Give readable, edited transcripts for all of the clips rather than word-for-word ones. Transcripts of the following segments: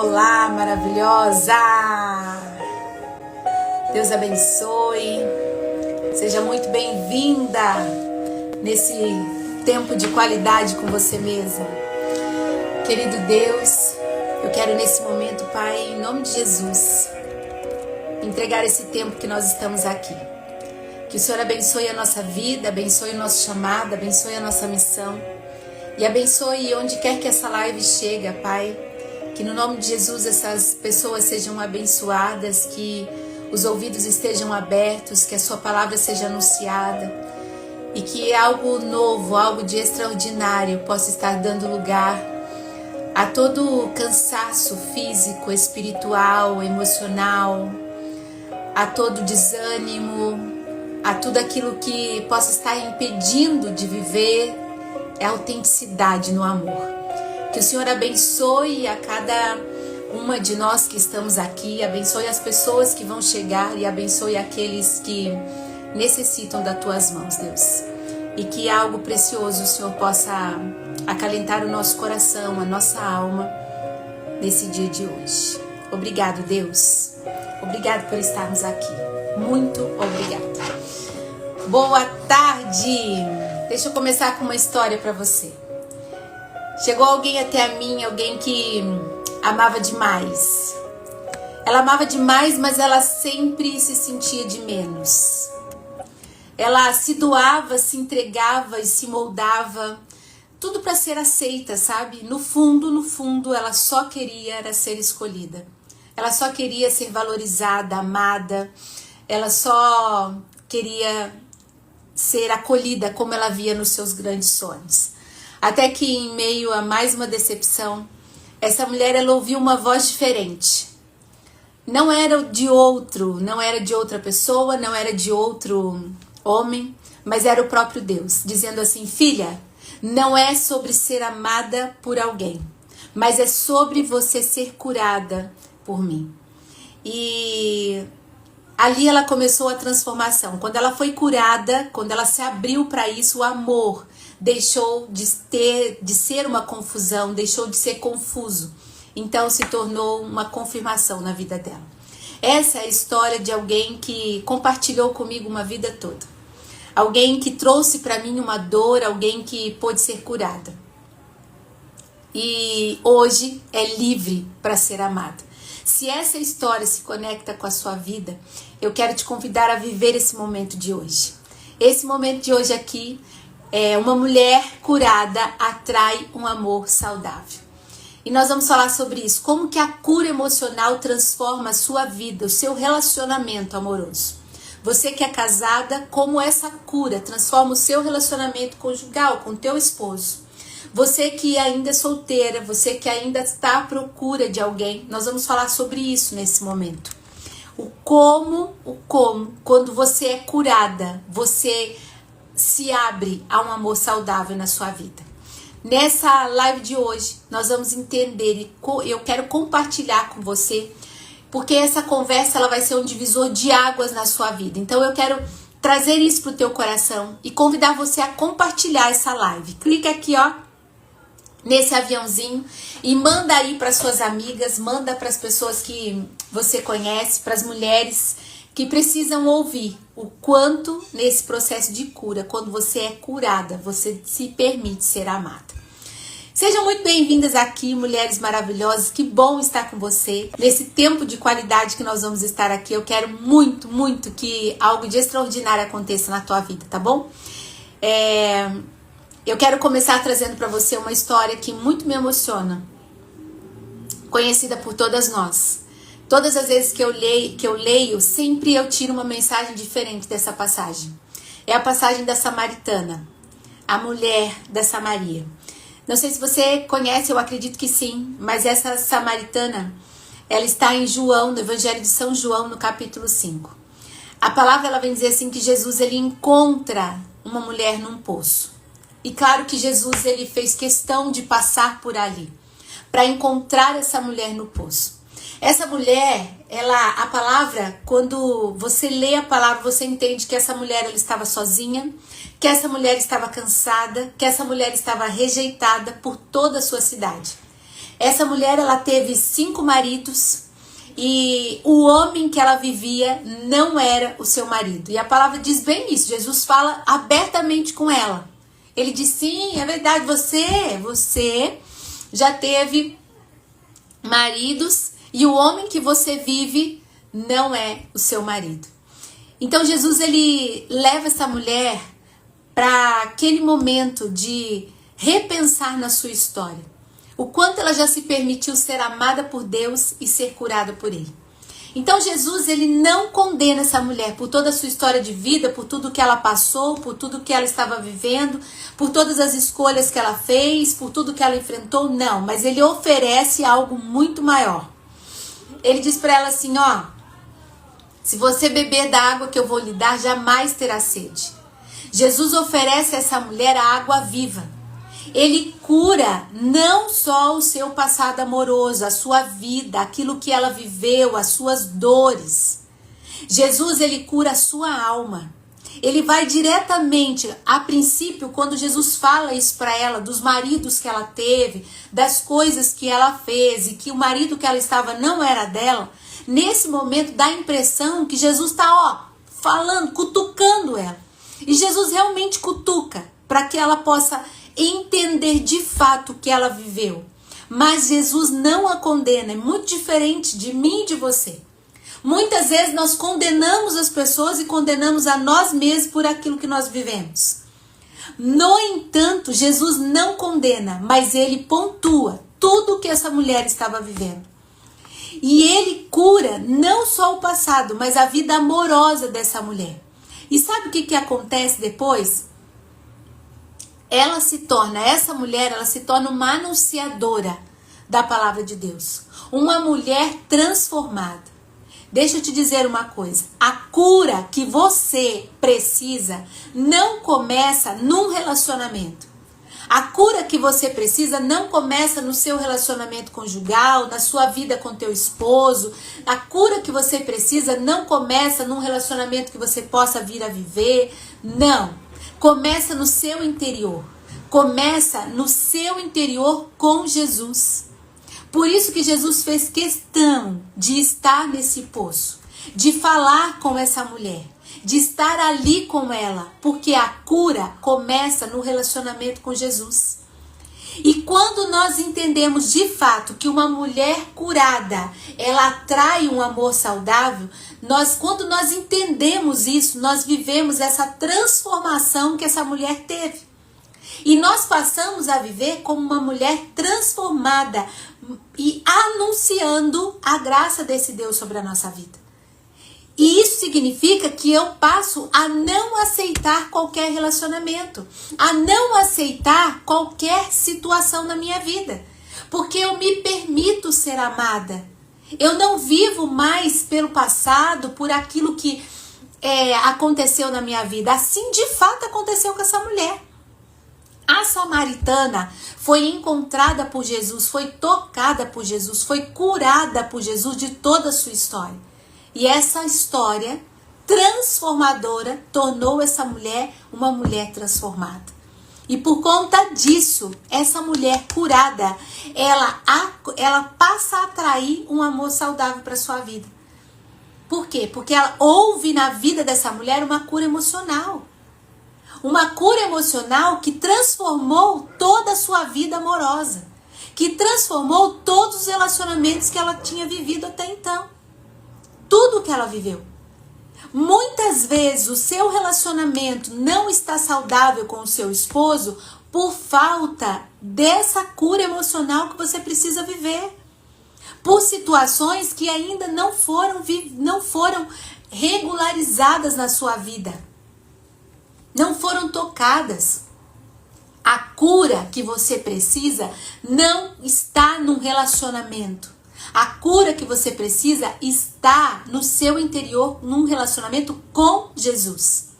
Olá, maravilhosa! Deus abençoe. Seja muito bem-vinda nesse tempo de qualidade com você mesma. Querido Deus, eu quero nesse momento, Pai, em nome de Jesus, entregar esse tempo que nós estamos aqui. Que o Senhor abençoe a nossa vida, abençoe o nosso chamado, abençoe a nossa missão e abençoe onde quer que essa live chegue, Pai. Que no nome de Jesus essas pessoas sejam abençoadas, que os ouvidos estejam abertos, que a sua palavra seja anunciada e que algo novo, algo de extraordinário possa estar dando lugar a todo cansaço físico, espiritual, emocional, a todo desânimo, a tudo aquilo que possa estar impedindo de viver a autenticidade no amor. Que o Senhor abençoe a cada uma de nós que estamos aqui, abençoe as pessoas que vão chegar e abençoe aqueles que necessitam das tuas mãos, Deus. E que algo precioso o Senhor possa acalentar o nosso coração, a nossa alma nesse dia de hoje. Obrigado, Deus. Obrigado por estarmos aqui. Muito obrigada. Boa tarde. Deixa eu começar com uma história para você. Chegou alguém até mim, alguém que amava demais. Ela amava demais, mas ela sempre se sentia de menos. Ela se doava, se entregava e se moldava, tudo para ser aceita, sabe? No fundo, ela só queria era ser escolhida. Ela só queria ser valorizada, amada. Ela só queria ser acolhida como ela via nos seus grandes sonhos. Até que em meio a mais uma decepção, essa mulher ela ouviu uma voz diferente. Não era de outro, não era de outra pessoa, não era de outro homem, mas era o próprio Deus, dizendo assim: filha, não é sobre ser amada por alguém, mas é sobre você ser curada por mim. E ali ela começou a transformação. Quando ela foi curada, quando ela se abriu para isso, o amor deixou de ser uma confusão, deixou de ser confuso. Então se tornou uma confirmação na vida dela. Essa é a história de alguém que compartilhou comigo uma vida toda. Alguém que trouxe para mim uma dor, alguém que pôde ser curada. E hoje é livre para ser amada. Se essa história se conecta com a sua vida, eu quero te convidar a viver esse momento de hoje. Esse momento de hoje aqui é uma mulher curada atrai um amor saudável. E nós vamos falar sobre isso. Como que a cura emocional transforma a sua vida, o seu relacionamento amoroso. Você que é casada, como essa cura transforma o seu relacionamento conjugal com o teu esposo. Você que ainda é solteira, você que ainda está à procura de alguém, nós vamos falar sobre isso nesse momento. O como, quando você é curada, você se abre a um amor saudável na sua vida. Nessa live de hoje, nós vamos entender e eu quero compartilhar com você, porque essa conversa ela vai ser um divisor de águas na sua vida. Então eu quero trazer isso para o teu coração e convidar você a compartilhar essa live. Clica aqui, ó, nesse aviãozinho e manda aí para suas amigas, manda para as pessoas que você conhece, para as mulheres que precisam ouvir o quanto nesse processo de cura, quando você é curada, você se permite ser amada. Sejam muito bem-vindas aqui, mulheres maravilhosas, que bom estar com você. Nesse tempo de qualidade que nós vamos estar aqui, eu quero muito, muito que algo de extraordinário aconteça na tua vida, tá bom? Eu quero começar trazendo para você uma história que muito me emociona, conhecida por todas nós. Todas as vezes que eu leio, sempre eu tiro uma mensagem diferente dessa passagem. É a passagem da Samaritana, a mulher da Samaria. Não sei se você conhece, eu acredito que sim, mas essa Samaritana, ela está em João, no Evangelho de São João, no capítulo 5. A palavra ela vem dizer assim que Jesus ele encontra uma mulher num poço. E claro que Jesus ele fez questão de passar por ali, para encontrar essa mulher no poço. Essa mulher, a palavra, quando você lê a palavra, você entende que essa mulher ela estava sozinha, que essa mulher estava cansada, que essa mulher estava rejeitada por toda a sua cidade. Essa mulher, ela teve 5 maridos e o homem que ela vivia não era o seu marido. E a palavra diz bem isso. Jesus fala abertamente com ela. Ele diz, sim, é verdade, você já teve maridos e o homem que você vive não é o seu marido. Então Jesus, ele leva essa mulher para aquele momento de repensar na sua história. O quanto ela já se permitiu ser amada por Deus e ser curada por Ele. Então Jesus, ele não condena essa mulher por toda a sua história de vida, por tudo que ela passou, por tudo que ela estava vivendo, por todas as escolhas que ela fez, por tudo que ela enfrentou, não. Mas ele oferece algo muito maior. Ele diz para ela assim, ó, se você beber da água que eu vou lhe dar, jamais terá sede. Jesus oferece a essa mulher a água viva. Ele cura não só o seu passado amoroso, a sua vida, aquilo que ela viveu, as suas dores. Jesus, ele cura a sua alma. Ele vai diretamente, a princípio, quando Jesus fala isso para ela, dos maridos que ela teve, das coisas que ela fez e que o marido que ela estava não era dela, nesse momento dá a impressão que Jesus está, falando, cutucando ela. E Jesus realmente cutuca para que ela possa entender de fato o que ela viveu. Mas Jesus não a condena, é muito diferente de mim e de você. Muitas vezes nós condenamos as pessoas e condenamos a nós mesmos por aquilo que nós vivemos. No entanto, Jesus não condena, mas ele pontua tudo o que essa mulher estava vivendo. E ele cura não só o passado, mas a vida amorosa dessa mulher. E sabe o que acontece depois? Essa mulher, ela se torna uma anunciadora da palavra de Deus. Uma mulher transformada. Deixa eu te dizer uma coisa. A cura que você precisa não começa num relacionamento. A cura que você precisa não começa no seu relacionamento conjugal, na sua vida com teu esposo. A cura que você precisa não começa num relacionamento que você possa vir a viver. Não. Começa no seu interior. Começa no seu interior com Jesus. Por isso que Jesus fez questão de estar nesse poço, de falar com essa mulher, de estar ali com ela, porque a cura começa no relacionamento com Jesus. E quando nós entendemos de fato que uma mulher curada, ela atrai um amor saudável, quando nós entendemos isso, nós vivemos essa transformação que essa mulher teve. E nós passamos a viver como uma mulher transformada e anunciando a graça desse Deus sobre a nossa vida. E isso significa que eu passo a não aceitar qualquer relacionamento, a não aceitar qualquer situação na minha vida, porque eu me permito ser amada. Eu não vivo mais pelo passado, por aquilo que aconteceu na minha vida. Assim de fato aconteceu com essa mulher. A samaritana foi encontrada por Jesus, foi tocada por Jesus, foi curada por Jesus de toda a sua história. E essa história transformadora tornou essa mulher uma mulher transformada. E por conta disso, essa mulher curada, ela passa a atrair um amor saudável para sua vida. Por quê? Porque houve na vida dessa mulher uma cura emocional. Uma cura emocional que transformou toda a sua vida amorosa. Que transformou todos os relacionamentos que ela tinha vivido até então. Tudo que ela viveu. Muitas vezes o seu relacionamento não está saudável com o seu esposo por falta dessa cura emocional que você precisa viver. Por situações que ainda não foram regularizadas na sua vida. Não foram tocadas. A cura que você precisa não está num relacionamento. A cura que você precisa está no seu interior, num relacionamento com Jesus.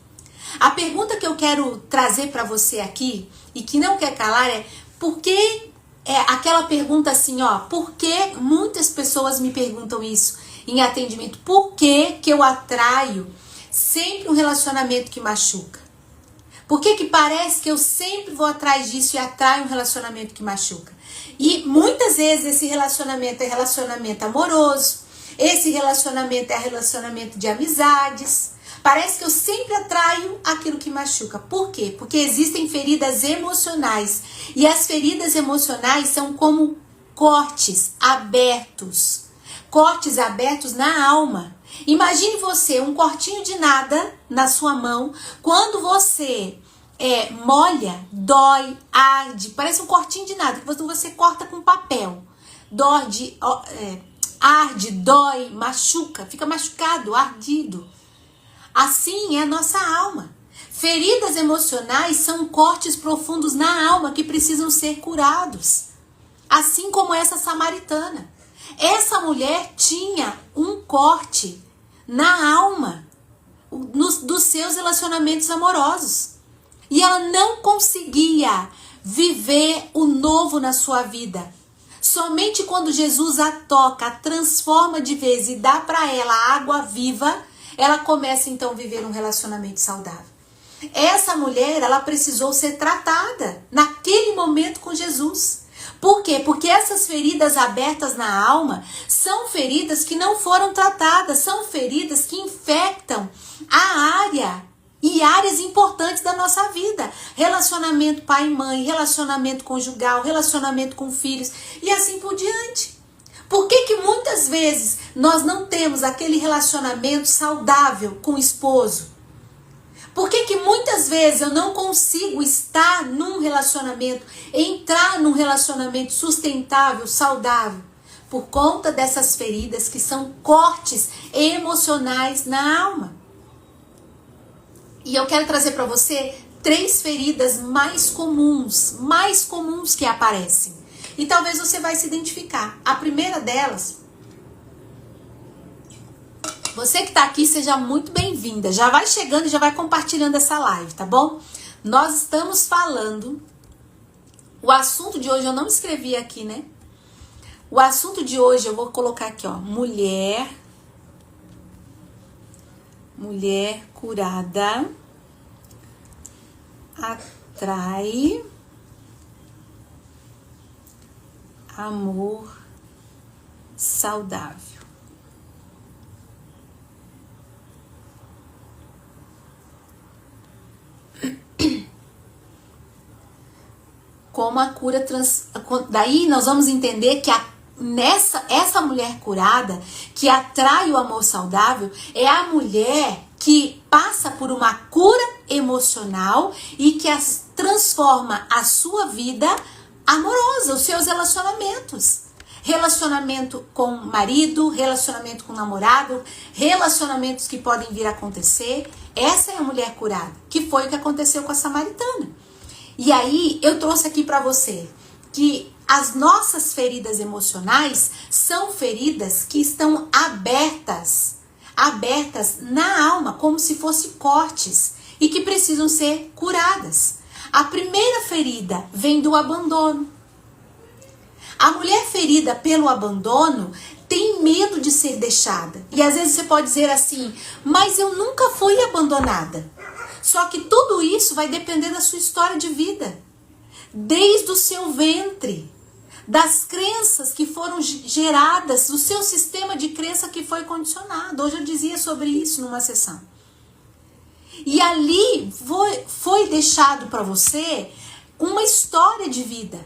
A pergunta que eu quero trazer para você aqui, e que não quer calar, é por que aquela pergunta assim, por que muitas pessoas me perguntam isso em atendimento? Por que eu atraio sempre um relacionamento que machuca? Por que parece que eu sempre vou atrás disso e atraio um relacionamento que machuca? E muitas vezes esse relacionamento é relacionamento amoroso, esse relacionamento é relacionamento de amizades. Parece que eu sempre atraio aquilo que machuca. Por quê? Porque existem feridas emocionais. E as feridas emocionais são como cortes abertos. Cortes abertos na alma. Imagine você, um cortinho de nada na sua mão. Quando você molha, dói, arde. Parece um cortinho de nada. Quando você corta com papel. Arde, dói, machuca. Fica machucado, ardido. Assim é a nossa alma. Feridas emocionais são cortes profundos na alma que precisam ser curados. Assim como essa samaritana. Essa mulher tinha um corte na alma dos seus relacionamentos amorosos. E ela não conseguia viver o novo na sua vida. Somente quando Jesus a toca, a transforma de vez e dá para ela água viva, ela começa então a viver um relacionamento saudável. Essa mulher, ela precisou ser tratada naquele momento com Jesus. Por quê? Porque essas feridas abertas na alma são feridas que não foram tratadas, são feridas que infectam a área e áreas importantes da nossa vida. Relacionamento pai e mãe, relacionamento conjugal, relacionamento com filhos e assim por diante. Por que muitas vezes nós não temos aquele relacionamento saudável com o esposo? Por que muitas vezes eu não consigo estar num relacionamento, entrar num relacionamento sustentável, saudável? Por conta dessas feridas que são cortes emocionais na alma. E eu quero trazer para você 3 feridas mais comuns que aparecem. E talvez você vai se identificar. A primeira delas, você que está aqui, seja muito bem-vinda. Já vai chegando e já vai compartilhando essa live, tá bom? Nós estamos falando, o assunto de hoje eu não escrevi aqui, né? O assunto de hoje eu vou colocar aqui, ó, mulher curada atrai amor saudável. Como a cura daí nós vamos entender que essa mulher curada que atrai o amor saudável é a mulher que passa por uma cura emocional e que transforma a sua vida amorosa, os seus relacionamentos. Relacionamento com marido, relacionamento com namorado, relacionamentos que podem vir a acontecer. Essa é a mulher curada, que foi o que aconteceu com a samaritana. E aí eu trouxe aqui para você que as nossas feridas emocionais são feridas que estão abertas na alma, como se fossem cortes e que precisam ser curadas. A primeira ferida vem do abandono. A mulher ferida pelo abandono tem medo de ser deixada. E às vezes você pode dizer assim, mas eu nunca fui abandonada. Só que tudo isso vai depender da sua história de vida. Desde o seu ventre, das crenças que foram geradas, do seu sistema de crença que foi condicionado. Hoje eu dizia sobre isso numa sessão. E ali foi deixado para você uma história de vida.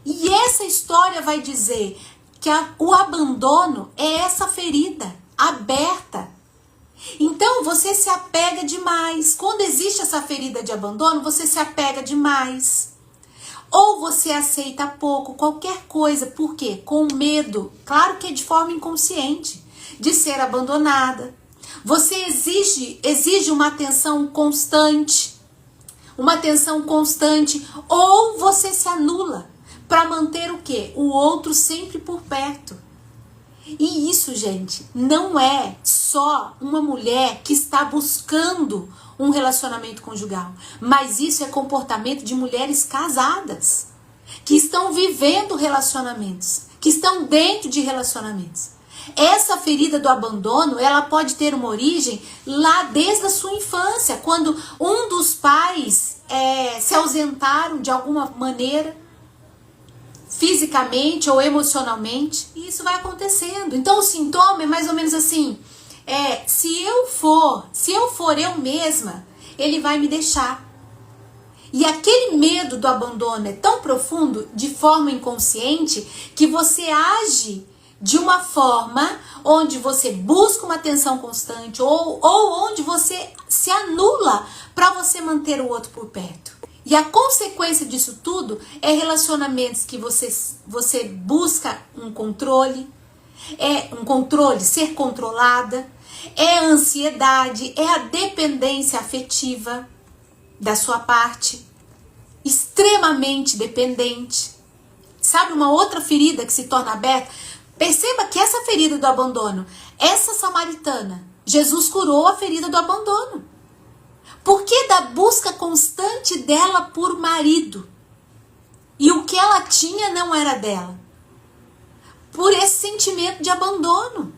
E essa história vai dizer que o abandono é essa ferida aberta. Então você se apega demais. Quando existe essa ferida de abandono, você se apega demais. Ou você aceita pouco, qualquer coisa. Por quê? Com medo, claro que é de forma inconsciente, de ser abandonada. Você exige uma atenção constante. Ou você se anula para manter o quê? O outro sempre por perto. E isso, gente, não é só uma mulher que está buscando um relacionamento conjugal, mas isso é comportamento de mulheres casadas, que estão vivendo relacionamentos, que estão dentro de relacionamentos. Essa ferida do abandono, ela pode ter uma origem lá desde a sua infância, quando um dos pais se ausentaram de alguma maneira, fisicamente ou emocionalmente, e isso vai acontecendo. Então o sintoma é mais ou menos assim, se eu for eu mesma, ele vai me deixar. E aquele medo do abandono é tão profundo, de forma inconsciente, que você age de uma forma onde você busca uma atenção constante ou onde você se anula para você manter o outro por perto. E a consequência disso tudo é relacionamentos que você busca um controle, ser controlada, é a ansiedade, é a dependência afetiva da sua parte, extremamente dependente. Sabe uma outra ferida que se torna aberta? Perceba que essa ferida do abandono, essa samaritana, Jesus curou a ferida do abandono. Por que da busca constante dela por marido? E o que ela tinha não era dela. Por esse sentimento de abandono.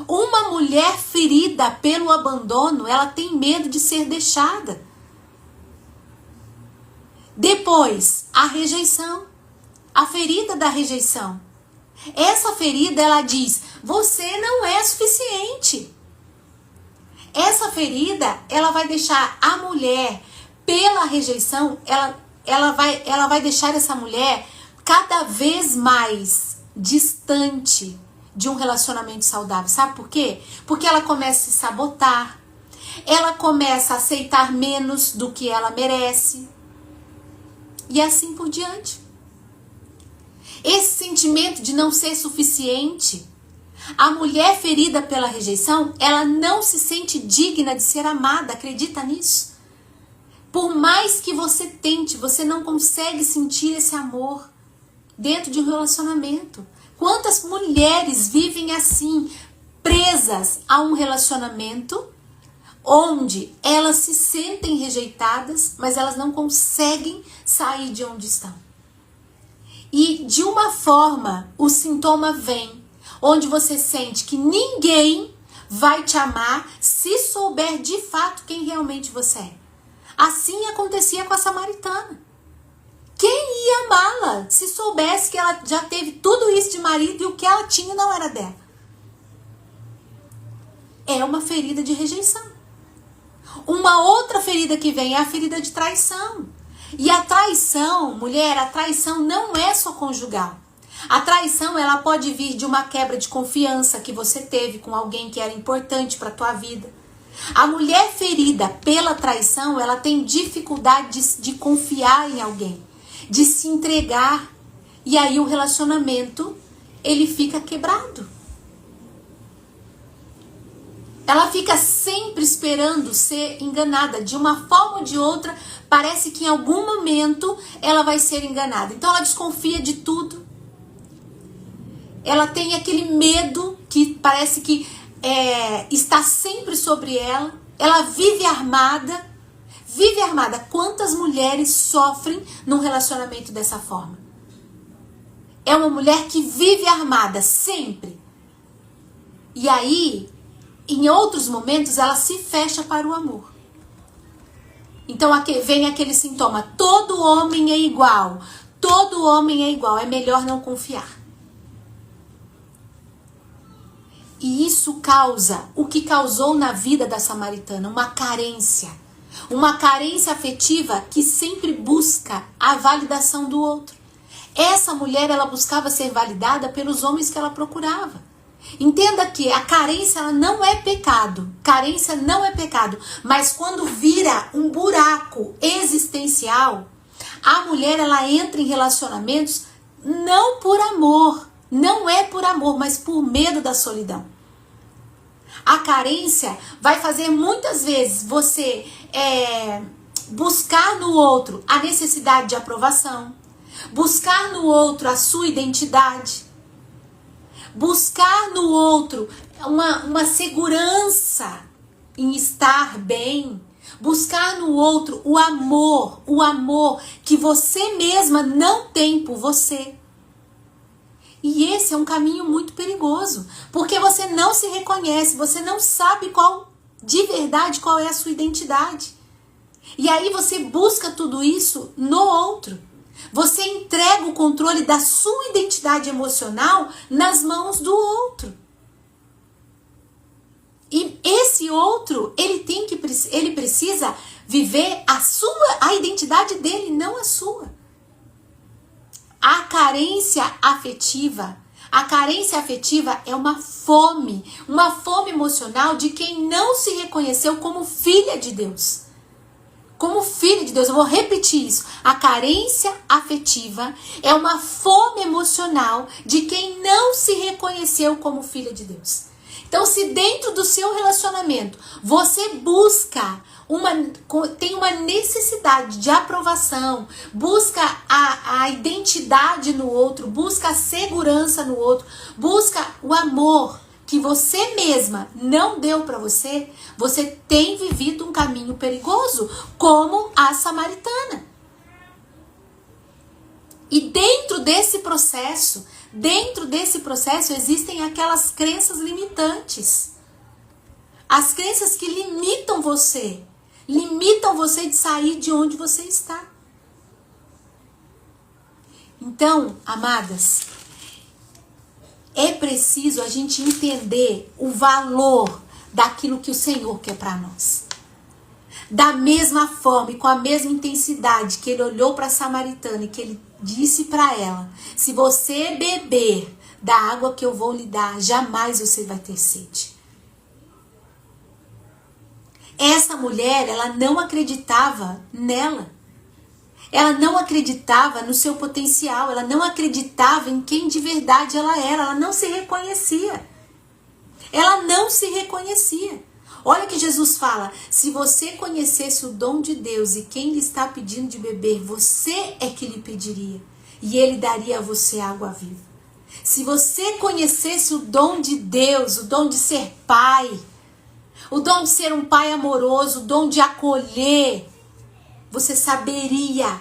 Uma mulher ferida pelo abandono, ela tem medo de ser deixada. Depois, a rejeição. A ferida da rejeição. Essa ferida, ela diz, você não é suficiente. Essa ferida, ela vai deixar a mulher, pela rejeição, ela vai deixar essa mulher cada vez mais distante de um relacionamento saudável. Sabe por quê? Porque ela começa a se sabotar, ela começa a aceitar menos do que ela merece, e assim por diante. Esse sentimento de não ser suficiente, a mulher ferida pela rejeição, ela não se sente digna de ser amada, acredita nisso? Por mais que você tente, você não consegue sentir esse amor dentro de um relacionamento. Quantas mulheres vivem assim, presas a um relacionamento onde elas se sentem rejeitadas, mas elas não conseguem sair de onde estão. E de uma forma, o sintoma vem, onde você sente que ninguém vai te amar se souber de fato quem realmente você é. Assim acontecia com a samaritana. Quem ia amá-la se soubesse que ela já teve tudo isso de marido e o que ela tinha não era dela? É uma ferida de rejeição. Uma outra ferida que vem é a ferida de traição. E a traição, mulher, a traição não é só conjugal. A traição, ela pode vir de uma quebra de confiança que você teve com alguém que era importante para a tua vida. A mulher ferida pela traição, ela tem dificuldade de confiar em alguém, de se entregar. E aí o relacionamento, ele fica quebrado. Ela fica sempre esperando ser enganada. De uma forma ou de outra, parece que em algum momento ela vai ser enganada. Então ela desconfia de tudo. Ela tem aquele medo que parece que está sempre sobre ela. Ela vive armada. Vive armada. Quantas mulheres sofrem num relacionamento dessa forma? É uma mulher que vive armada sempre. E aí, em outros momentos, ela se fecha para o amor. Então aqui vem aquele sintoma. Todo homem é igual. Todo homem é igual. É melhor não confiar. E isso causa o que causou na vida da samaritana, uma carência. Uma carência afetiva que sempre busca a validação do outro. Essa mulher, ela buscava ser validada pelos homens que ela procurava. Entenda que a carência, ela não é pecado. Carência não é pecado. Mas quando vira um buraco existencial, a mulher, ela entra em relacionamentos não por amor. Não é por amor, mas por medo da solidão. A carência vai fazer muitas vezes você buscar no outro a necessidade de aprovação, buscar no outro a sua identidade, buscar no outro uma segurança em estar bem, buscar no outro o amor que você mesma não tem por você. E esse é um caminho muito perigoso, porque você não se reconhece, você não sabe de verdade qual é a sua identidade. E aí você busca tudo isso no outro. Você entrega o controle da sua identidade emocional nas mãos do outro. E esse outro, ele precisa viver a identidade dele, não a sua. A carência afetiva é uma fome emocional de quem não se reconheceu como filha de Deus. Como filho de Deus, eu vou repetir isso. A carência afetiva é uma fome emocional de quem não se reconheceu como filha de Deus. Então, se dentro do seu relacionamento você tem uma necessidade de aprovação, busca a identidade no outro, busca a segurança no outro, busca o amor que você mesma não deu para você, você tem vivido um caminho perigoso, como a samaritana. E dentro desse processo existem aquelas crenças limitantes. As crenças que limitam você de sair de onde você está. Então, amadas, é preciso a gente entender o valor daquilo que o Senhor quer para nós. Da mesma forma e com a mesma intensidade que ele olhou para a samaritana e que ele disse para ela: se você beber da água que eu vou lhe dar, jamais você vai ter sede. Essa mulher, ela não acreditava nela. Ela não acreditava no seu potencial, ela não acreditava em quem de verdade ela era, ela não se reconhecia. Ela não se reconhecia. Olha que Jesus fala: se você conhecesse o dom de Deus e quem lhe está pedindo de beber, você é que lhe pediria, e ele daria a você água viva. Se você conhecesse o dom de Deus, o dom de ser pai, o dom de ser um pai amoroso, o dom de acolher, você saberia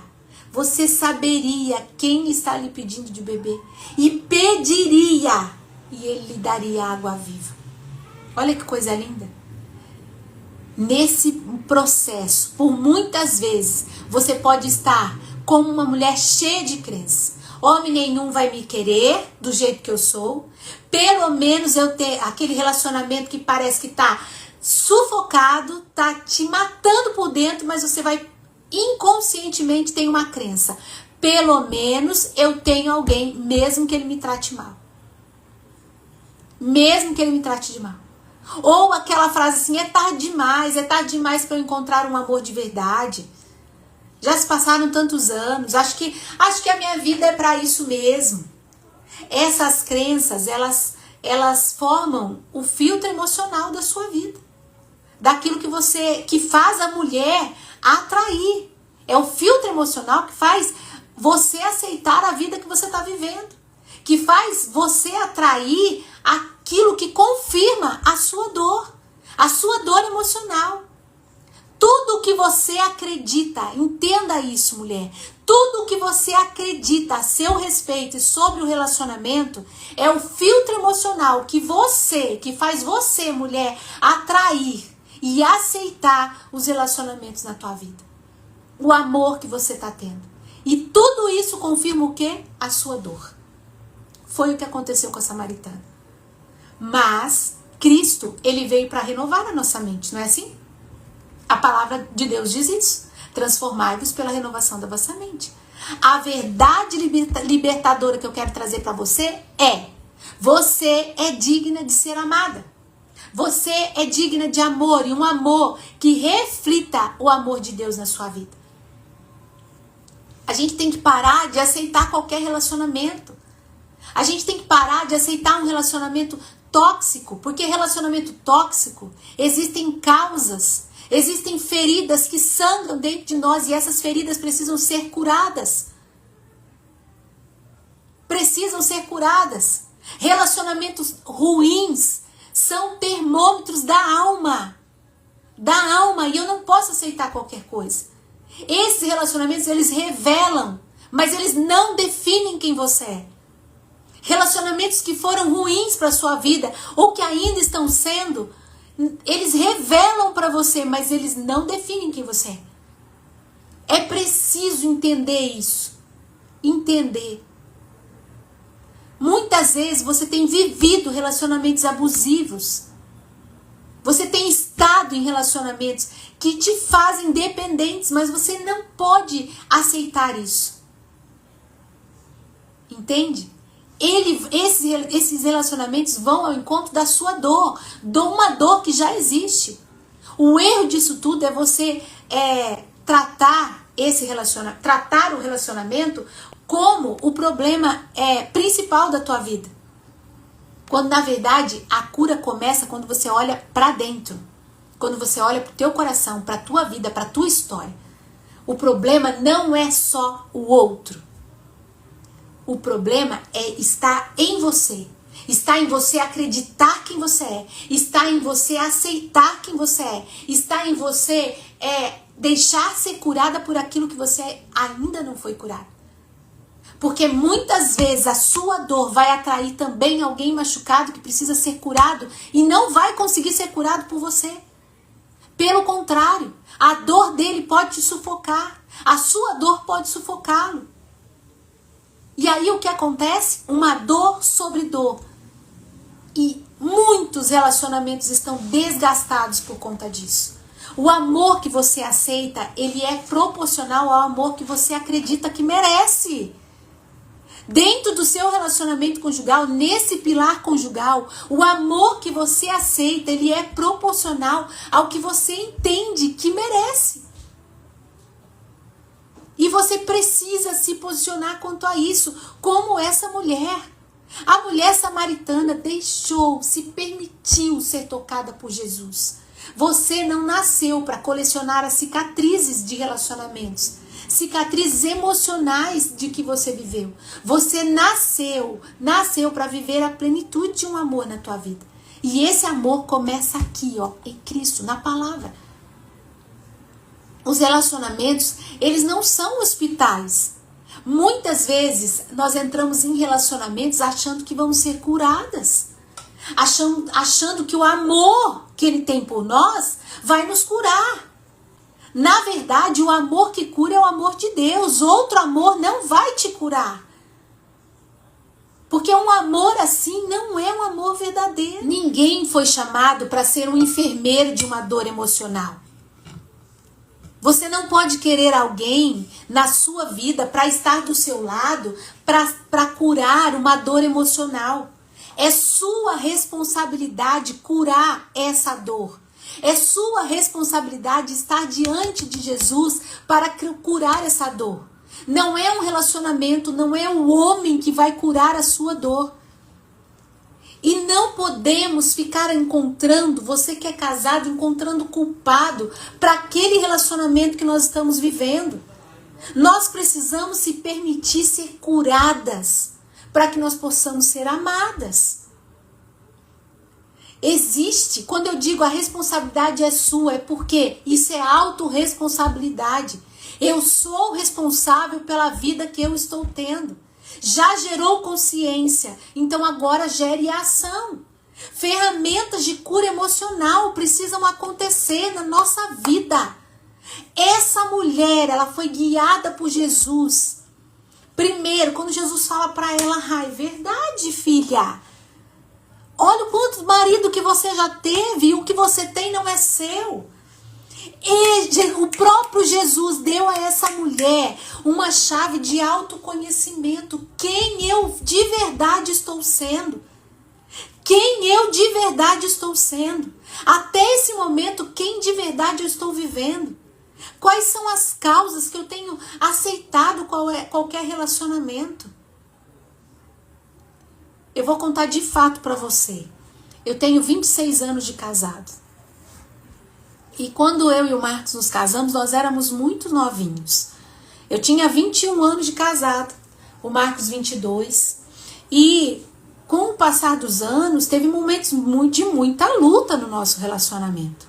quem está lhe pedindo de beber e pediria, e ele lhe daria água viva. Olha que coisa linda. Nesse processo, por muitas vezes, você pode estar como uma mulher cheia de crença. Homem nenhum vai me querer do jeito que eu sou. Pelo menos eu ter aquele relacionamento que parece que está sufocado, está te matando por dentro, mas você vai inconscientemente ter uma crença. Pelo menos eu tenho alguém, mesmo que ele me trate mal. Mesmo que ele me trate de mal. Ou aquela frase assim: é tarde demais para eu encontrar um amor de verdade. Já se passaram tantos anos, acho que a minha vida é para isso mesmo. Essas crenças, elas formam o filtro emocional da sua vida. Daquilo que faz a mulher atrair. É o filtro emocional que faz você aceitar a vida que você está vivendo. Que faz você atrair aquilo que confirma a sua dor emocional. Tudo que você acredita, entenda isso, mulher, tudo que você acredita a seu respeito e sobre o relacionamento é o filtro emocional que faz você, mulher, atrair e aceitar os relacionamentos na tua vida. O amor que você está tendo. E tudo isso confirma o quê? A sua dor. Foi o que aconteceu com a samaritana. Mas Cristo, ele veio para renovar a nossa mente, não é assim? A palavra de Deus diz isso. Transformai-vos pela renovação da vossa mente. A verdade libertadora que eu quero trazer para você é: você é digna de ser amada. Você é digna de amor, e um amor que reflita o amor de Deus na sua vida. A gente tem que parar de aceitar qualquer relacionamento. A gente tem que parar de aceitar um relacionamento tóxico, porque relacionamento tóxico, existem causas, existem feridas que sangram dentro de nós e essas feridas precisam ser curadas. Precisam ser curadas. Relacionamentos ruins são termômetros da alma. Da alma, e eu não posso aceitar qualquer coisa. Esses relacionamentos, eles revelam, mas eles não definem quem você é. Relacionamentos que foram ruins para a sua vida, ou que ainda estão sendo, eles revelam para você, mas eles não definem quem você é. É preciso entender isso. entender. Muitas vezes você tem vivido relacionamentos abusivos. Você tem estado em relacionamentos que te fazem dependentes, mas você não pode aceitar isso. Entende? Esses relacionamentos vão ao encontro da sua dor, uma dor que já existe. O erro disso tudo é você tratar o relacionamento como o problema principal da tua vida. Quando na verdade a cura começa quando você olha para dentro. Quando você olha pro teu coração, pra tua vida, pra tua história. O problema não é só o outro. O problema está em você. Está em você acreditar quem você é. Está em você aceitar quem você é. Está em você deixar ser curada por aquilo que você ainda não foi curada. Porque muitas vezes a sua dor vai atrair também alguém machucado que precisa ser curado e não vai conseguir ser curado por você. Pelo contrário, a dor dele pode te sufocar. A sua dor pode sufocá-lo. E aí o que acontece? Uma dor sobre dor. E muitos relacionamentos estão desgastados por conta disso. O amor que você aceita, ele é proporcional ao amor que você acredita que merece. Dentro do seu relacionamento conjugal, nesse pilar conjugal, o amor que você aceita, ele é proporcional ao que você entende que merece. E você precisa se posicionar quanto a isso, como essa mulher. A mulher samaritana se permitiu ser tocada por Jesus. Você não nasceu para colecionar as cicatrizes de relacionamentos, cicatrizes emocionais de que você viveu. Você nasceu para viver a plenitude de um amor na tua vida. E esse amor começa aqui, em Cristo, na palavra. Os relacionamentos, eles não são hospitais. Muitas vezes nós entramos em relacionamentos achando que vamos ser curadas. Achando que o amor que ele tem por nós vai nos curar. Na verdade, o amor que cura é o amor de Deus. Outro amor não vai te curar. Porque um amor assim não é um amor verdadeiro. Ninguém foi chamado para ser um enfermeiro de uma dor emocional. Você não pode querer alguém na sua vida para estar do seu lado, para curar uma dor emocional. É sua responsabilidade curar essa dor. É sua responsabilidade estar diante de Jesus para curar essa dor. Não é um relacionamento, não é o homem que vai curar a sua dor. E não podemos ficar encontrando, você que é casado, encontrando culpado para aquele relacionamento que nós estamos vivendo. Nós precisamos se permitir ser curadas para que nós possamos ser amadas. Existe, quando eu digo a responsabilidade é sua, é porque isso é autorresponsabilidade. Eu sou responsável pela vida que eu estou tendo. Já gerou consciência, então agora gere ação. Ferramentas de cura emocional precisam acontecer na nossa vida. Essa mulher, ela foi guiada por Jesus. Primeiro, quando Jesus fala para ela, é verdade, filha. Olha o quanto marido que você já teve, e o que você tem não é seu. E o próprio Jesus deu a essa mulher uma chave de autoconhecimento. Quem eu de verdade estou sendo? Quem eu de verdade estou sendo? Até esse momento, quem de verdade eu estou vivendo? Quais são as causas que eu tenho aceitado qualquer relacionamento? Eu vou contar de fato para você. Eu tenho 26 anos de casado. E quando eu e o Marcos nos casamos, nós éramos muito novinhos. Eu tinha 21 anos de casado, o Marcos 22. E com o passar dos anos, teve momentos de muita luta no nosso relacionamento.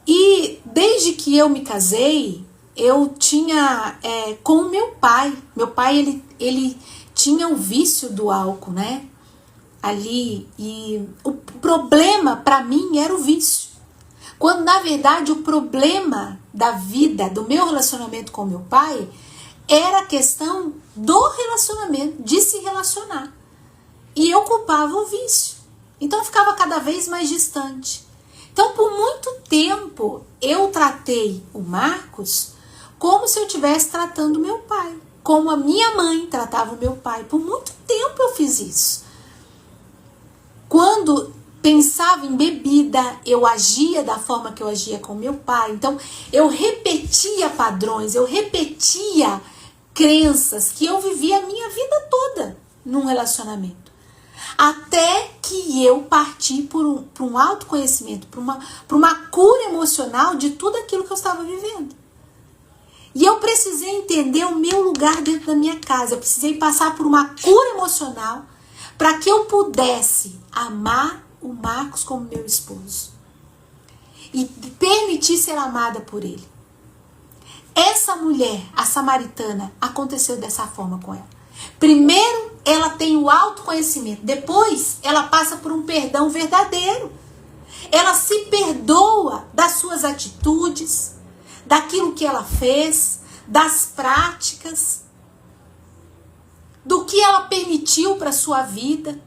E desde que eu me casei, eu tinha com o meu pai. Meu pai, ele tinha o vício do álcool, né? Ali. E o problema para mim era o vício. Quando, na verdade, o problema da vida, do meu relacionamento com meu pai, Era a questão do relacionamento, de se relacionar. E eu culpava o vício. Então eu ficava cada vez mais distante. Então por muito tempo eu tratei o Marcos como se eu estivesse tratando meu pai. Como a minha mãe tratava o meu pai. Por muito tempo eu fiz isso. Quando pensava em bebida, eu agia da forma que eu agia com meu pai. Então eu repetia padrões, eu repetia crenças que eu vivia a minha vida toda num relacionamento. Até que eu parti por um autoconhecimento, por uma cura emocional de tudo aquilo que eu estava vivendo. E eu precisei entender o meu lugar dentro da minha casa. Eu precisei passar por uma cura emocional para que eu pudesse amar o Marcos como meu esposo. E permitir ser amada por ele. Essa mulher, a samaritana, aconteceu dessa forma com ela. Primeiro, ela tem o autoconhecimento. Depois, ela passa por um perdão verdadeiro. Ela se perdoa das suas atitudes, daquilo que ela fez, das práticas, do que ela permitiu para a sua vida.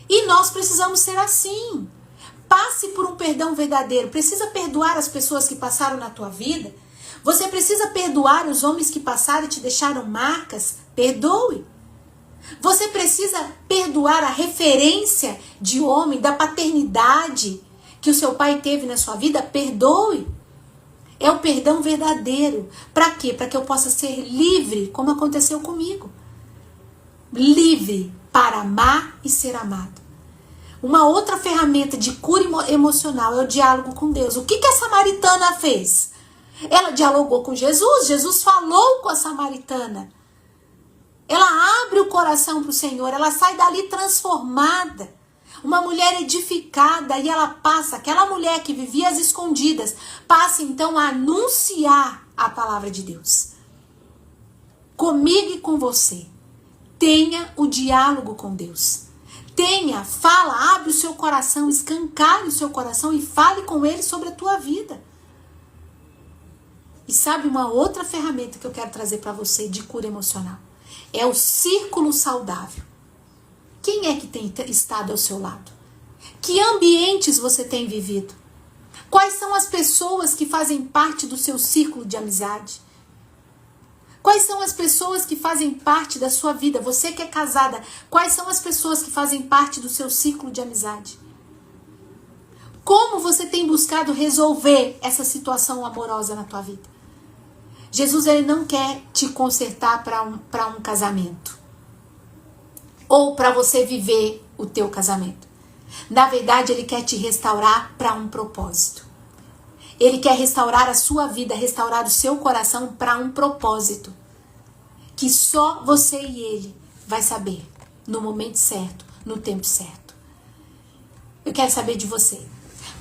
E nós precisamos ser assim. Passe por um perdão verdadeiro. Precisa perdoar as pessoas que passaram na tua vida. Você precisa perdoar os homens que passaram e te deixaram marcas. Perdoe. Você precisa perdoar a referência de homem, da paternidade que o seu pai teve na sua vida. Perdoe. É o perdão verdadeiro. Para quê? Para que eu possa ser livre, como aconteceu comigo. Livre para amar e ser amado. Uma outra ferramenta de cura emocional é o diálogo com Deus. O que a samaritana fez? Ela dialogou com Jesus. Jesus falou com a samaritana. Ela abre o coração para o Senhor. Ela sai dali transformada. Uma mulher edificada. E ela passa, aquela mulher que vivia às escondidas, passa então a anunciar a palavra de Deus. Comigo e com você. Tenha o diálogo com Deus. Fala, abre o seu coração, escancare o seu coração e fale com Ele sobre a tua vida. E sabe uma outra ferramenta que eu quero trazer para você de cura emocional? É o círculo saudável. Quem é que tem estado ao seu lado? Que ambientes você tem vivido? Quais são as pessoas que fazem parte do seu círculo de amizade? Quais são as pessoas que fazem parte da sua vida? Você que é casada, quais são as pessoas que fazem parte do seu círculo de amizade? Como você tem buscado resolver essa situação amorosa na tua vida? Jesus, ele não quer te consertar para um casamento. Ou para você viver o teu casamento. Na verdade, ele quer te restaurar para um propósito. Ele quer restaurar a sua vida, restaurar o seu coração para um propósito. Que só você e ele vai saber no momento certo, no tempo certo. Eu quero saber de você.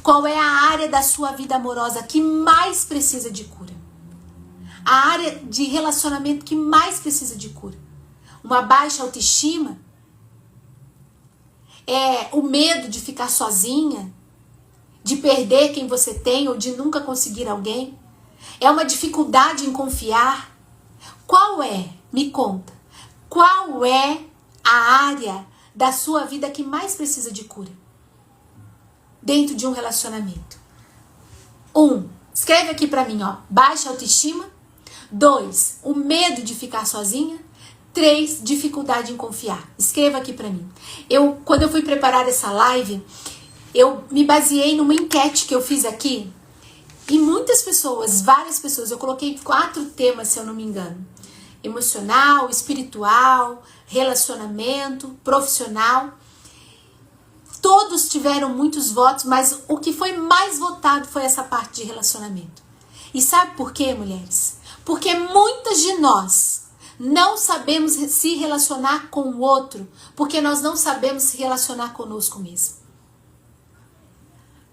Qual é a área da sua vida amorosa que mais precisa de cura? A área de relacionamento que mais precisa de cura? Uma baixa autoestima? É o medo de ficar sozinha? De perder quem você tem ou de nunca conseguir alguém? É uma dificuldade em confiar? Qual é? Me conta. Qual é a área da sua vida que mais precisa de cura? Dentro de um relacionamento. 1. Escreve aqui pra mim, ó. Baixa autoestima. 2. O medo de ficar sozinha. 3. Dificuldade em confiar. Escreva aqui pra mim. Quando eu fui preparar essa live, eu me baseei numa enquete que eu fiz aqui. E muitas pessoas, várias pessoas, eu coloquei 4 temas, se eu não me engano. Emocional, espiritual, relacionamento, profissional. Todos tiveram muitos votos, mas o que foi mais votado foi essa parte de relacionamento. E sabe por quê, mulheres? Porque muitas de nós não sabemos se relacionar com o outro, porque nós não sabemos se relacionar conosco mesmo.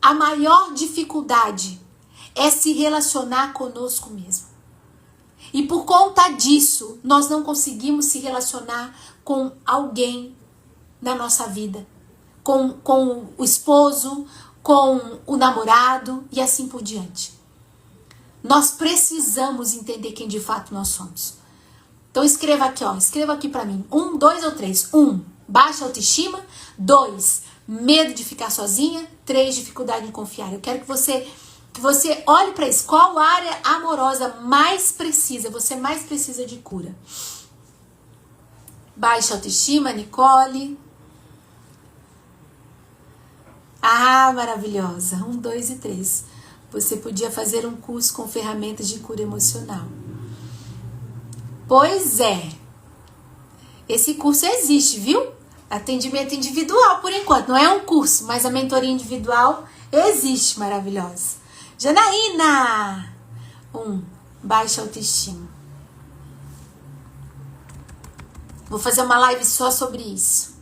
A maior dificuldade é se relacionar conosco mesmo. E por conta disso, nós não conseguimos se relacionar com alguém na nossa vida. Com o esposo, com o namorado e assim por diante. Nós precisamos entender quem de fato nós somos. Então escreva aqui, ó. Escreva aqui pra mim. 1, 2 ou 3. 1, baixa autoestima. 2, medo de ficar sozinha. 3, dificuldade em confiar. Eu quero que você olhe pra isso. Qual área amorosa mais precisa? Você mais precisa de cura? Baixa autoestima, Nicole. Ah, maravilhosa. 1, 2 e 3. Você podia fazer um curso com ferramentas de cura emocional. Pois é. Esse curso existe, viu? Atendimento individual, por enquanto. Não é um curso, mas a mentoria individual existe, maravilhosa. Janaína! 1, baixa autoestima. Vou fazer uma live só sobre isso.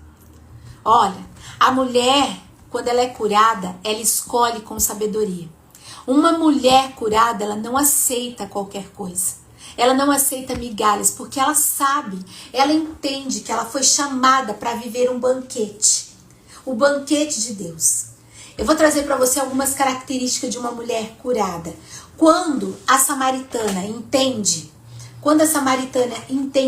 Olha, a mulher, quando ela é curada, ela escolhe com sabedoria. Uma mulher curada, ela não aceita qualquer coisa. Ela não aceita migalhas, porque ela sabe, ela entende que ela foi chamada para viver um banquete. O banquete de Deus. Eu vou trazer para você algumas características de uma mulher curada. Quando a samaritana entende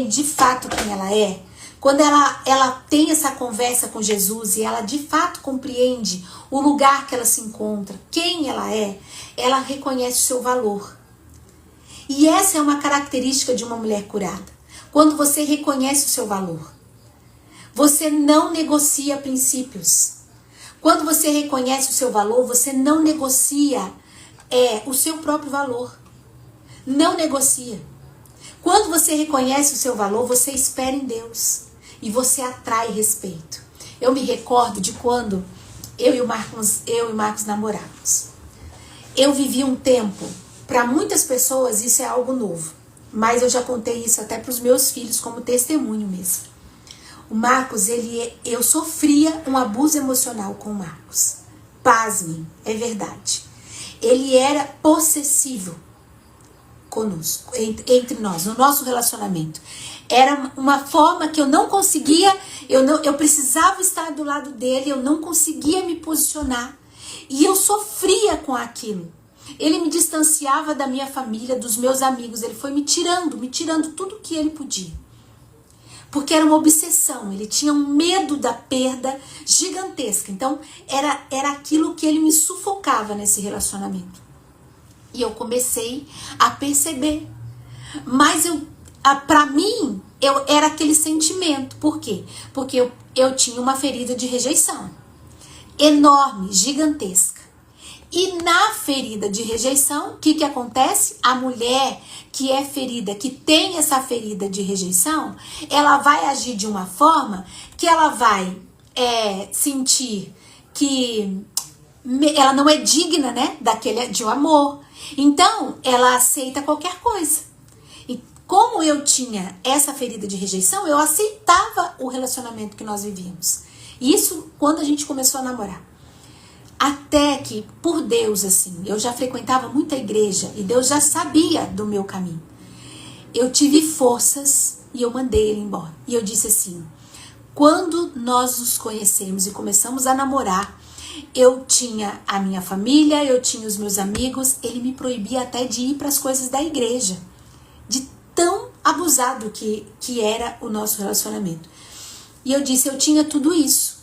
de fato quem ela é, quando ela tem essa conversa com Jesus e ela de fato compreende o lugar que ela se encontra, quem ela é, ela reconhece o seu valor. E essa é uma característica de uma mulher curada. Quando você reconhece o seu valor, você não negocia princípios. Quando você reconhece o seu valor, você não negocia o seu próprio valor. Não negocia. Quando você reconhece o seu valor, você espera em Deus. E você atrai respeito. Eu me recordo de quando eu e Marcos namorávamos. Eu vivi um tempo, para muitas pessoas isso é algo novo. Mas eu já contei isso até para os meus filhos como testemunho mesmo. O Marcos, eu sofria um abuso emocional com o Marcos. Pasmem, é verdade. Ele era possessivo conosco, entre nós, no nosso relacionamento. Era uma forma que eu não conseguia, eu precisava estar do lado dele, eu não conseguia me posicionar. E eu sofria com aquilo. Ele me distanciava da minha família, dos meus amigos, ele foi me tirando tudo que ele podia. Porque era uma obsessão, ele tinha um medo da perda gigantesca. Então, era aquilo que ele me sufocava nesse relacionamento. E eu comecei a perceber. Mas para mim, era aquele sentimento. Por quê? Porque eu tinha uma ferida de rejeição. Enorme, gigantesca. E na ferida de rejeição, o que acontece? A mulher que é ferida, que tem essa ferida de rejeição, ela vai agir de uma forma que ela vai sentir que ela não é digna, né, de um amor. Então, ela aceita qualquer coisa. E como eu tinha essa ferida de rejeição, eu aceitava o relacionamento que nós vivíamos. Isso quando a gente começou a namorar. Até que, por Deus, assim, eu já frequentava muita igreja e Deus já sabia do meu caminho. Eu tive forças e eu mandei ele embora. E eu disse assim, quando nós nos conhecemos e começamos a namorar, eu tinha a minha família, eu tinha os meus amigos, ele me proibia até de ir para as coisas da igreja. De tão abusado que era o nosso relacionamento. E eu disse, eu tinha tudo isso.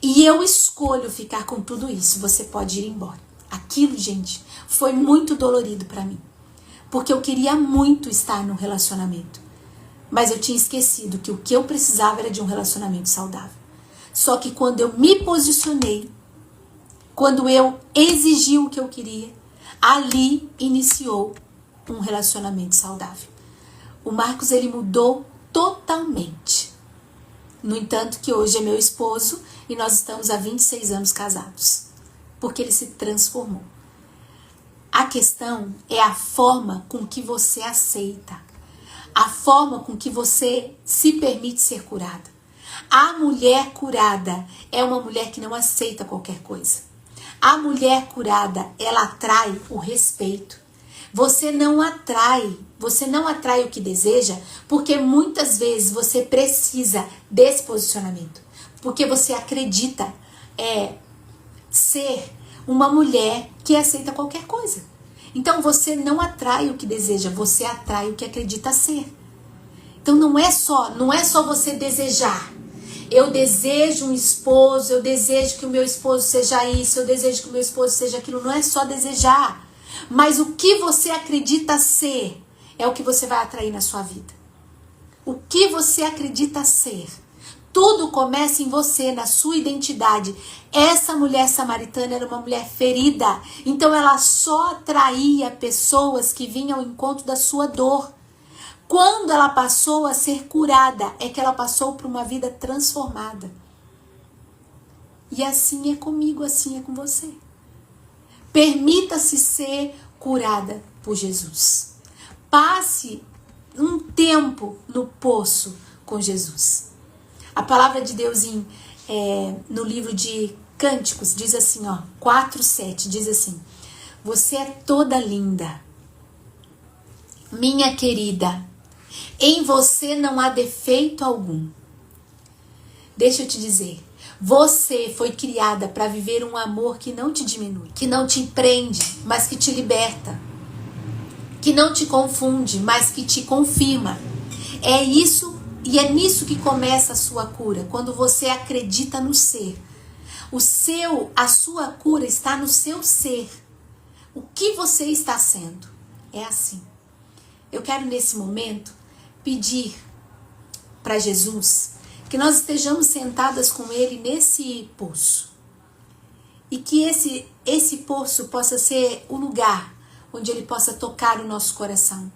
E eu escolho ficar com tudo isso. Você pode ir embora. Aquilo, gente, foi muito dolorido para mim. Porque eu queria muito estar num relacionamento. Mas eu tinha esquecido que o que eu precisava era de um relacionamento saudável. Só que quando eu me posicionei, quando eu exigi o que eu queria, ali iniciou um relacionamento saudável. O Marcos, ele mudou totalmente. No entanto, que hoje é meu esposo e nós estamos há 26 anos casados. Porque ele se transformou. A questão é a forma com que você aceita. A forma com que você se permite ser curada. A mulher curada é uma mulher que não aceita qualquer coisa. A mulher curada, ela atrai o respeito. Você não atrai o que deseja, porque muitas vezes você precisa desse posicionamento. Porque você acredita ser uma mulher que aceita qualquer coisa. Então você não atrai o que deseja, você atrai o que acredita ser. Então não é só você desejar. Eu desejo um esposo, eu desejo que o meu esposo seja isso, eu desejo que o meu esposo seja aquilo. Não é só desejar. Mas o que você acredita ser é o que você vai atrair na sua vida. O que você acredita ser. Tudo começa em você, na sua identidade. Essa mulher samaritana era uma mulher ferida. Então ela só atraía pessoas que vinham ao encontro da sua dor. Quando ela passou a ser curada, é que ela passou por uma vida transformada. E assim é comigo, assim é com você. Permita-se ser curada por Jesus. Passe um tempo no poço com Jesus. A palavra de Deus no livro de Cânticos diz assim, 4:7, diz assim: você é toda linda, minha querida, em você não há defeito algum. Deixa eu te dizer, você foi criada para viver um amor que não te diminui, que não te prende, mas que te liberta, que não te confunde, mas que te confirma. É isso, e é nisso que começa a sua cura, quando você acredita no ser. A sua cura está no seu ser. O que você está sendo? É assim. Eu quero nesse momento pedir para Jesus que nós estejamos sentadas com Ele nesse poço. E que esse poço possa ser o lugar onde Ele possa tocar o nosso coração,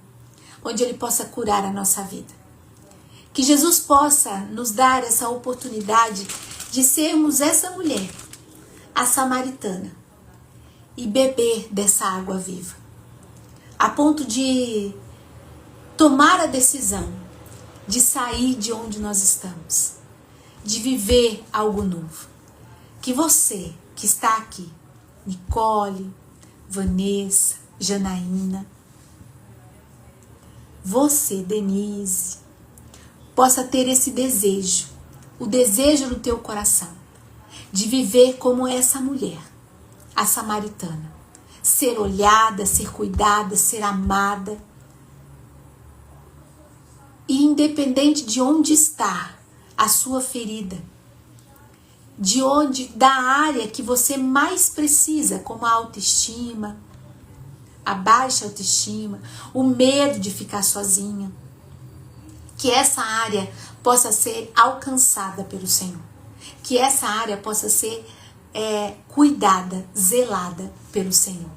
onde Ele possa curar a nossa vida. Que Jesus possa nos dar essa oportunidade de sermos essa mulher, a samaritana, e beber dessa água viva, a ponto de tomar a decisão de sair de onde nós estamos, de viver algo novo. Que você que está aqui, Nicole, Vanessa, Janaína, você, Denise, possa ter esse desejo, o desejo no teu coração, de viver como essa mulher, a samaritana. Ser olhada, ser cuidada, ser amada. E independente de onde está a sua ferida, da área que você mais precisa, como a autoestima, a baixa autoestima, o medo de ficar sozinha, que essa área possa ser alcançada pelo Senhor. Que essa área possa ser cuidada, zelada pelo Senhor.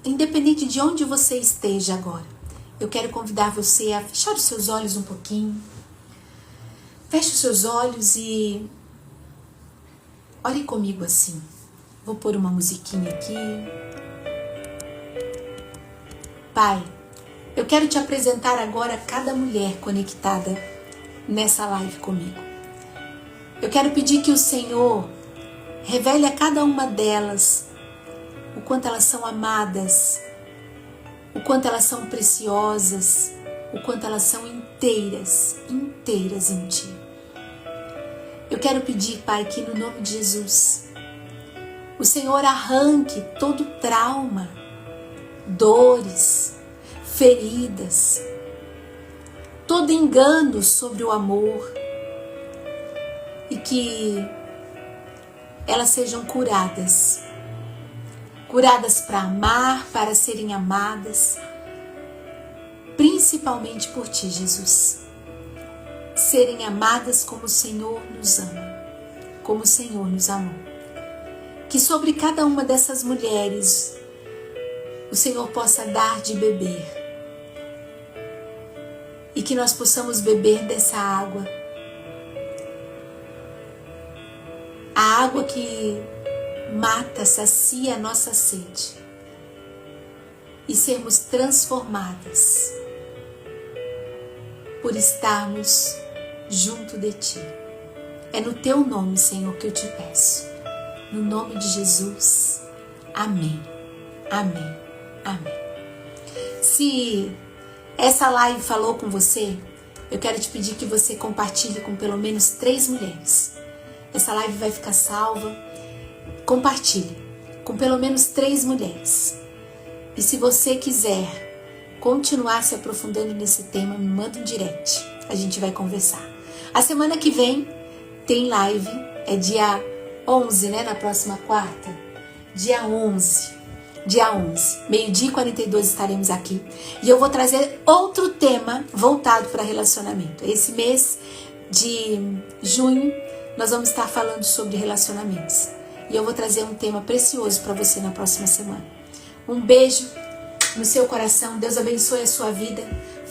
Independente de onde você esteja agora, eu quero convidar você a fechar os seus olhos um pouquinho. Feche os seus olhos e ore comigo assim. Vou pôr uma musiquinha aqui. Pai, eu quero te apresentar agora cada mulher conectada nessa live comigo. Eu quero pedir que o Senhor revele a cada uma delas o quanto elas são amadas, o quanto elas são preciosas, o quanto elas são inteiras em Ti. Eu quero pedir, Pai, que no nome de Jesus, o Senhor arranque todo trauma, dores, feridas, todo engano sobre o amor, e que elas sejam curadas para amar, para serem amadas, principalmente por Ti, Jesus. Serem amadas como o Senhor nos ama, como o Senhor nos amou. Que sobre cada uma dessas mulheres o Senhor possa dar de beber, e que nós possamos beber dessa água, a água que mata, sacia a nossa sede, e sermos transformadas por estarmos junto de Ti. É no Teu nome, Senhor, que eu te peço. No nome de Jesus. Amém. Amém. Amém. Se essa live falou com você, eu quero te pedir que você compartilhe com pelo menos 3 mulheres. Essa live vai ficar salva. Compartilhe com pelo menos 3 mulheres. E se você quiser continuar se aprofundando nesse tema, me manda um direct. A gente vai conversar. A semana que vem tem live, é dia 11, né? Na próxima quarta. Dia 11, meio-dia e 42 estaremos aqui. E eu vou trazer outro tema voltado para relacionamento. Esse mês de junho, nós vamos estar falando sobre relacionamentos. E eu vou trazer um tema precioso para você na próxima semana. Um beijo no seu coração. Deus abençoe a sua vida.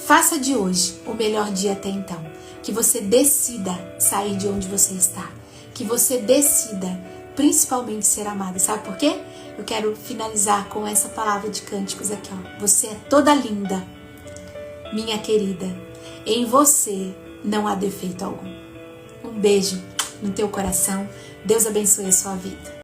Faça de hoje o melhor dia até então. Que você decida sair de onde você está. Que você decida principalmente ser amado. Sabe por quê? Eu quero finalizar com essa palavra de Cânticos aqui, ó. Você é toda linda, minha querida. Em você não há defeito algum. Um beijo no teu coração. Deus abençoe a sua vida.